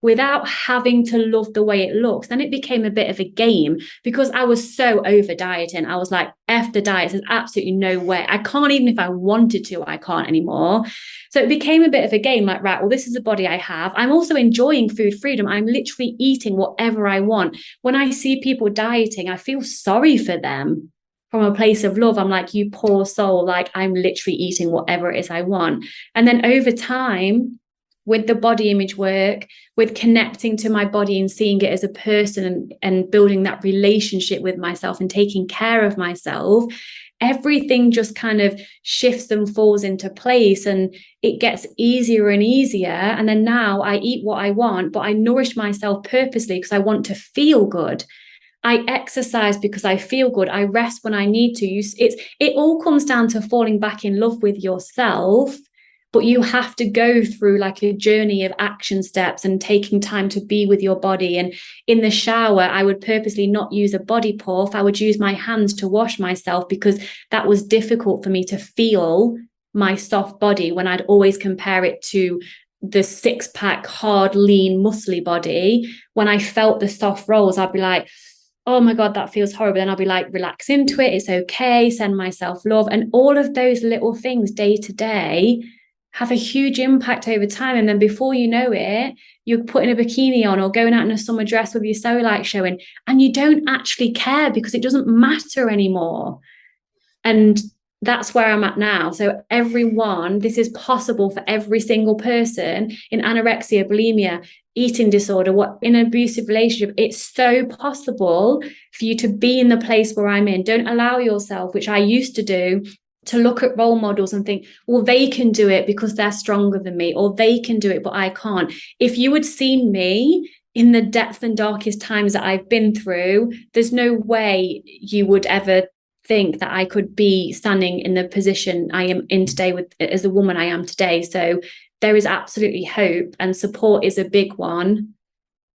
without having to love the way it looks? Then it became a bit of a game, because I was so over dieting. I was like, F the diet, there's absolutely no way. I can't, even if I wanted to, I can't anymore. So it became a bit of a game, like, right, well, this is the body I have. I'm also enjoying food freedom. I'm literally eating whatever I want. When I see people dieting, I feel sorry for them from a place of love. I'm like, you poor soul, like I'm literally eating whatever it is I want. And then over time, with the body image work, with connecting to my body and seeing it as a person and building that relationship with myself and taking care of myself, everything just kind of shifts and falls into place, and it gets easier and easier. And then now I eat what I want, but I nourish myself purposely because I want to feel good. I exercise because I feel good. I rest when I need to. It all comes down to falling back in love with yourself. But you have to go through like a journey of action steps and taking time to be with your body. And in the shower, I would purposely not use a body puff. I would use my hands to wash myself, because that was difficult for me to feel my soft body when I'd always compare it to the 6-pack, hard, lean, muscly body. When I felt the soft rolls, I'd be like, oh my God, that feels horrible. Then I'll be like, relax into it. It's okay. Send myself love. And all of those little things day to day have a huge impact over time. And then before you know it, you're putting a bikini on or going out in a summer dress with your cellulite showing, and you don't actually care because it doesn't matter anymore. And that's where I'm at now. So everyone, this is possible for every single person in anorexia, bulimia, eating disorder, what in an abusive relationship. It's so possible for you to be in the place where I'm in. Don't allow yourself, which I used to do, to look at role models and think, well, they can do it because they're stronger than me, or they can do it, but I can't. If you had seen me in the depth and darkest times that I've been through, there's no way you would ever think that I could be standing in the position I am in today with as a woman I am today. So there is absolutely hope, and support is a big one.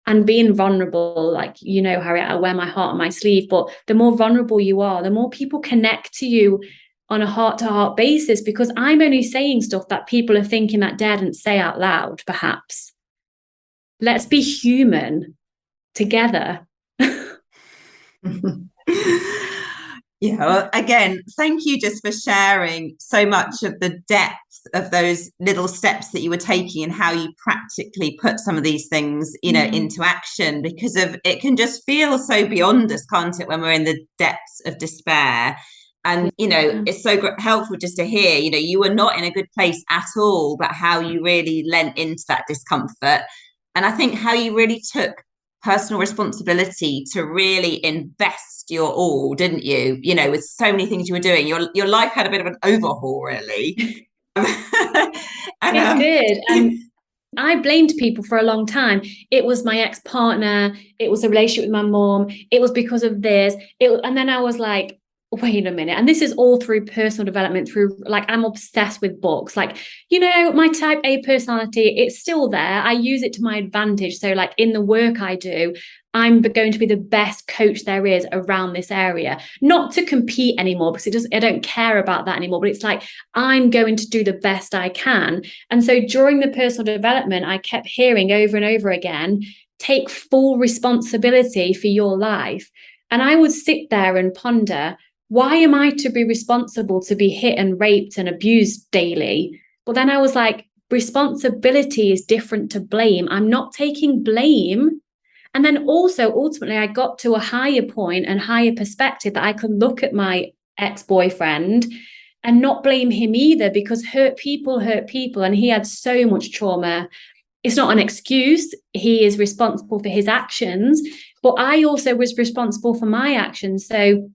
And being vulnerable, like, you know, Harriet, I wear my heart on my sleeve, but the more vulnerable you are, the more people connect to you on a heart-to-heart basis, because I'm only saying stuff that people are thinking that daren't say out loud, perhaps. Let's be human together. Yeah, well, again, thank you just for sharing so much of the depth of those little steps that you were taking and how you practically put some of these things, you know, into action, because of it can just feel so beyond us, can't it, when we're in the depths of despair. And, it's so helpful just to hear, you were not in a good place at all, but how you really lent into that discomfort. And I think how you really took personal responsibility to really invest your all, didn't you? With so many things you were doing, your life had a bit of an overhaul, really. It did. And I blamed people for a long time. It was my ex-partner. It was a relationship with my mom. It was because of this. And then I was like, wait a minute. And this is all through personal development, through like, I'm obsessed with books. Like, my type A personality, it's still there. I use it to my advantage. So like in the work I do, I'm going to be the best coach there is around this area, not to compete anymore, because I don't care about that anymore, but it's like, I'm going to do the best I can. And so during the personal development, I kept hearing over and over again, take full responsibility for your life. And I would sit there and ponder, why am I to be responsible to be hit and raped and abused daily? But then I was like, responsibility is different to blame. I'm not taking blame. And then also, ultimately, I got to a higher point and higher perspective that I could look at my ex-boyfriend and not blame him either, because hurt people. And he had so much trauma. It's not an excuse. He is responsible for his actions, but I also was responsible for my actions. So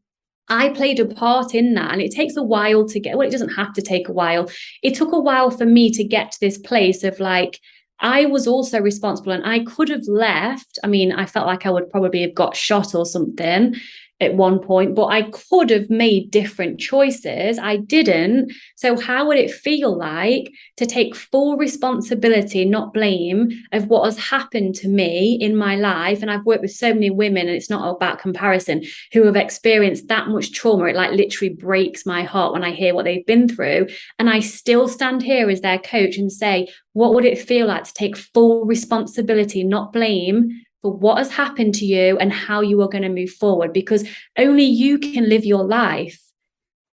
I played a part in that, and it takes a while to get, well, it doesn't have to take a while. It took a while for me to get to this place of like, I was also responsible, and I could have left. I mean, I felt like I would probably have got shot or something at one point, but I could have made different choices. I didn't. So how would it feel like to take full responsibility, not blame, of what has happened to me in my life? And I've worked with so many women, and it's not about comparison, who have experienced that much trauma. It like literally breaks my heart when I hear what they've been through. And I still stand here as their coach and say, what would it feel like to take full responsibility, not blame, for what has happened to you and how you are going to move forward? Because only you can live your life.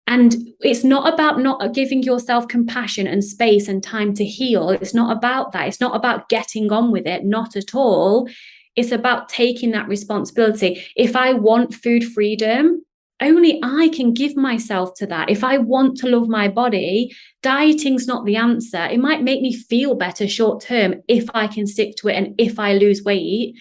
And it's not about not giving yourself compassion and space and time to heal. It's not about that. It's not about getting on with it. Not at all. It's about taking that responsibility. If I want food freedom, only I can give myself to that. If I want to love my body, dieting's not the answer. It might make me feel better short term if I can stick to it and if I lose weight.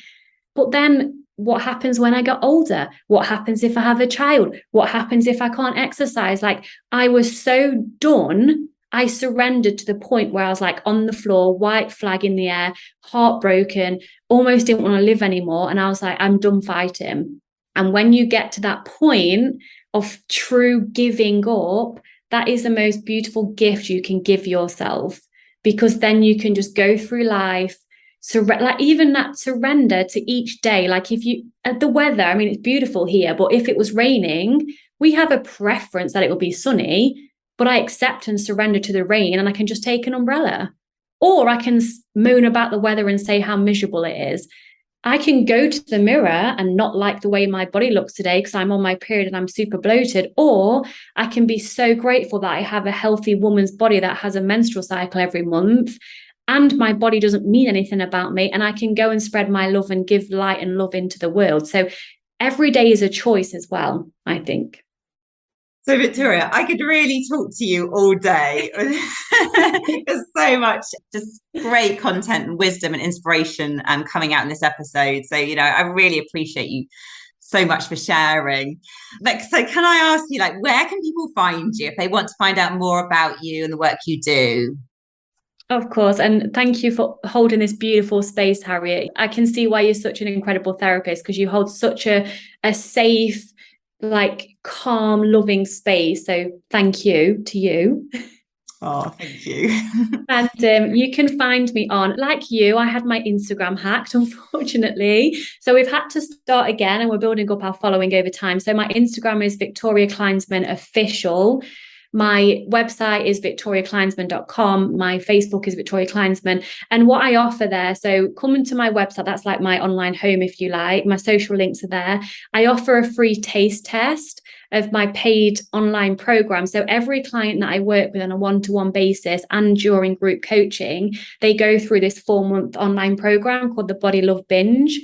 But then what happens when I get older? What happens if I have a child? What happens if I can't exercise? Like, I was so done. I surrendered to the point where I was like on the floor, white flag in the air, heartbroken, almost didn't want to live anymore. And I was like, I'm done fighting. And when you get to that point of true giving up, that is the most beautiful gift you can give yourself, because then you can just go through life. So like even that surrender to each day, like if you the weather, I mean, it's beautiful here, but if it was raining, we have a preference that it will be sunny, but I accept and surrender to the rain, and I can just take an umbrella. Or I can moan about the weather and say how miserable it is. I can go to the mirror and not like the way my body looks today because I'm on my period and I'm super bloated. Or I can be so grateful that I have a healthy woman's body that has a menstrual cycle every month, and my body doesn't mean anything about me, and I can go and spread my love and give light and love into the world. So every day is a choice as well, I think. So Victoria, I could really talk to you all day. There's so much just great content and wisdom and inspiration coming out in this episode. So, I really appreciate you so much for sharing. So can I ask you, where can people find you if they want to find out more about you and the work you do? Of course. And thank you for holding this beautiful space, Harriet. I can see why you're such an incredible therapist, because you hold such a safe, calm, loving space. So thank you to you. Oh, thank you. And you can find me on, like you, I had my Instagram hacked, unfortunately. So we've had to start again, and we're building up our following over time. So my Instagram is Victoria Kleinsman Official. My website is victoriakleinsman.com. My Facebook is Victoria Kleinsman. And what I offer there, so come into my website, that's like my online home, if you like. My social links are there. I offer a free taste test of my paid online program. So every client that I work with on a one-to-one basis and during group coaching, they go through this 4-month online program called the Body Love Binge.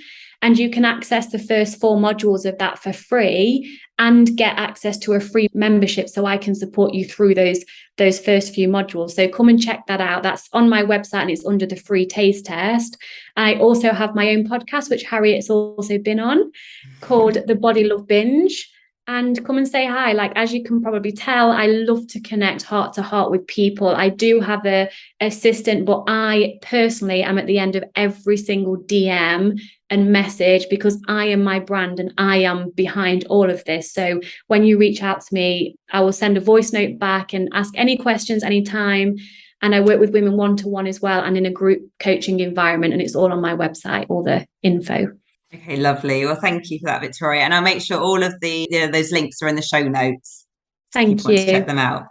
And you can access the first 4 modules of that for free and get access to a free membership, so I can support you through those first few modules. So come and check that out. That's on my website and it's under the free taste test. I also have my own podcast, which Harriet's also been on, called The Body Love Binge. And come and say hi. Like, as you can probably tell, I love to connect heart to heart with people. I do have a assistant, but I personally am at the end of every single DM and message, because I am my brand and I am behind all of this. So when you reach out to me, I will send a voice note back and ask any questions anytime. And I work with women one-to-one as well, and in a group coaching environment. And it's all on my website, all the info. Okay, lovely. Well, thank you for that, Victoria. And I'll make sure all of those links are in the show notes. Thank you. Want to check them out.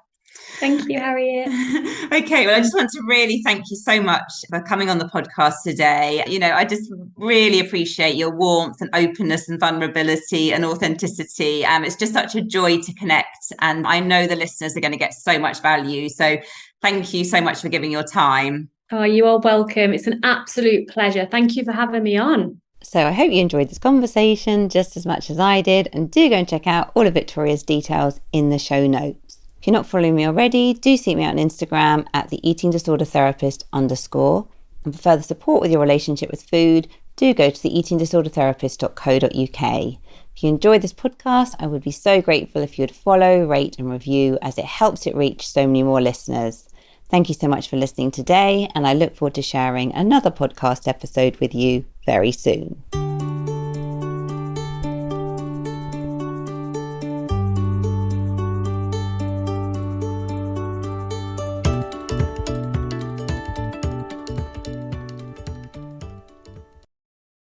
Thank you, Harriet. Okay, well, I just want to really thank you so much for coming on the podcast today. I just really appreciate your warmth and openness and vulnerability and authenticity. It's just such a joy to connect. And I know the listeners are going to get so much value. So thank you so much for giving your time. Oh, you are welcome. It's an absolute pleasure. Thank you for having me on. So I hope you enjoyed this conversation just as much as I did, and do go and check out all of Victoria's details in the show notes. If you're not following me already, do seek me out on Instagram at the eating disorder therapist _. And for further support with your relationship with food, do go to the eatingdisorderdtherapist.co.uk. If you enjoyed this podcast, I would be so grateful if you would follow, rate and review, as it helps it reach so many more listeners. Thank you so much for listening today, and I look forward to sharing another podcast episode with you very soon.